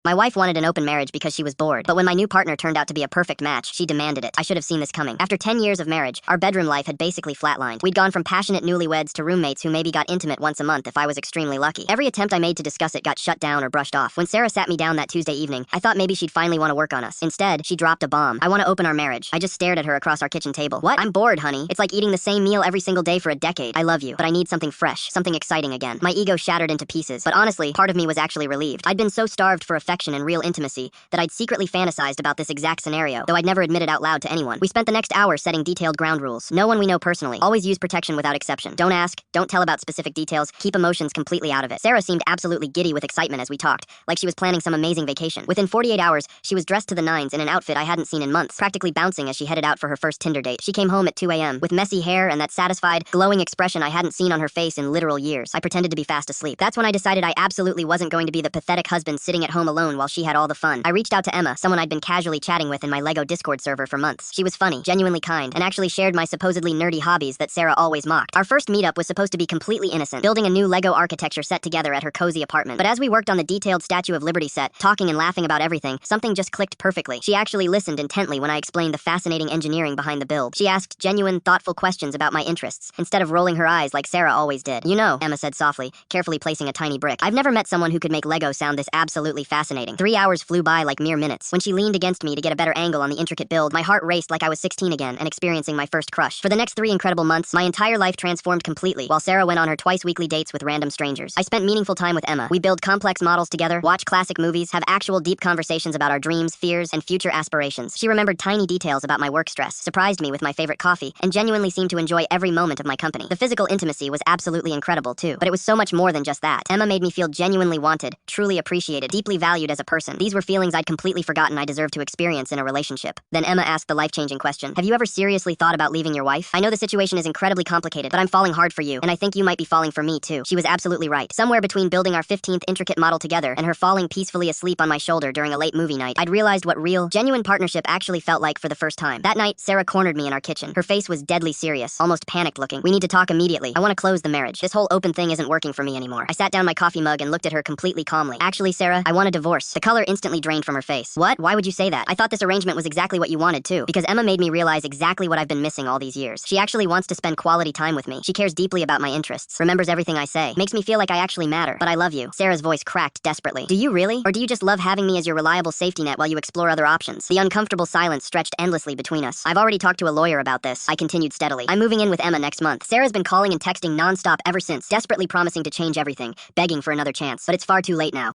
My wife wanted an open marriage because she was bored, but when my new partner turned out to be a perfect match, she demanded it. I should have seen this coming. After 10 years of marriage, our bedroom life had basically flatlined. We'd gone from passionate newlyweds to roommates who maybe got intimate once a month if I was extremely lucky. Every attempt I made to discuss it got shut down or brushed off. When Sarah sat me down that Tuesday evening, I thought maybe she'd finally want to work on us. Instead, she dropped a bomb. I want to open our marriage. I just stared at her across our kitchen table. What? I'm bored, honey. It's like eating the same meal every single day for a decade. I love you, but I need something fresh, something exciting again. My ego shattered into pieces, but honestly, part of me was actually relieved. I'd been so starved for affection and real intimacy that I'd secretly fantasized about this exact scenario, though I'd never admit it out loud to anyone. We spent the next hour setting detailed ground rules. No one we know personally. Always use protection without exception. Don't ask, don't tell about specific details, keep emotions completely out of it. Sarah seemed absolutely giddy with excitement as we talked, like she was planning some amazing vacation. Within 48 hours, she was dressed to the nines in an outfit I hadn't seen in months, practically bouncing as she headed out for her first Tinder date. She came home at 2 a.m. with messy hair and that satisfied, glowing expression I hadn't seen on her face in literal years. I pretended to be fast asleep. That's when I decided I absolutely wasn't going to be the pathetic husband sitting at home alone while she had all the fun. I reached out to Emma, someone I'd been casually chatting with in my LEGO Discord server for months. She was funny, genuinely kind, and actually shared my supposedly nerdy hobbies that Sarah always mocked. Our first meetup was supposed to be completely innocent, building a new LEGO architecture set together at her cozy apartment. But as we worked on the detailed Statue of Liberty set, talking and laughing about everything, something just clicked perfectly. She actually listened intently when I explained the fascinating engineering behind the build. She asked genuine, thoughtful questions about my interests, instead of rolling her eyes like Sarah always did. You know, Emma said softly, carefully placing a tiny brick. I've never met someone who could make LEGO sound this absolutely fascinating. 3 hours flew by like mere minutes. When she leaned against me to get a better angle on the intricate build, my heart raced like I was 16 again and experiencing my first crush. For the next 3 incredible months, my entire life transformed completely, while Sarah went on her twice-weekly dates with random strangers. I spent meaningful time with Emma. We build complex models together, watch classic movies, have actual deep conversations about our dreams, fears, and future aspirations. She remembered tiny details about my work stress, surprised me with my favorite coffee, and genuinely seemed to enjoy every moment of my company. The physical intimacy was absolutely incredible too, but it was so much more than just that. Emma made me feel genuinely wanted, truly appreciated, deeply valued as a person. These were feelings I'd completely forgotten I deserved to experience in a relationship. Then Emma asked the life-changing question, have you ever seriously thought about leaving your wife? I know the situation is incredibly complicated, but I'm falling hard for you, and I think you might be falling for me too. She was absolutely right. Somewhere between building our 15th intricate model together and her falling peacefully asleep on my shoulder during a late movie night, I'd realized what real, genuine partnership actually felt like for the first time. That night, Sarah cornered me in our kitchen. Her face was deadly serious, almost panicked looking. We need to talk immediately. I want to close the marriage. This whole open thing isn't working for me anymore. I sat down my coffee mug and looked at her completely calmly. Actually, Sarah, I want a divorce. The color instantly drained from her face. What? Why would you say that? I thought this arrangement was exactly what you wanted too, because Emma made me realize exactly what I've been missing all these years. She actually wants to spend quality time with me. She cares deeply about my interests, remembers everything I say, makes me feel like I actually matter. But I love you. Sarah's voice cracked desperately. Do you really? Or do you just love having me as your reliable safety net while you explore other options? The uncomfortable silence stretched endlessly between us. I've already talked to a lawyer about this. I continued steadily. I'm moving in with Emma next month. Sarah's been calling and texting nonstop ever since, desperately promising to change everything, begging for another chance. But it's far too late now.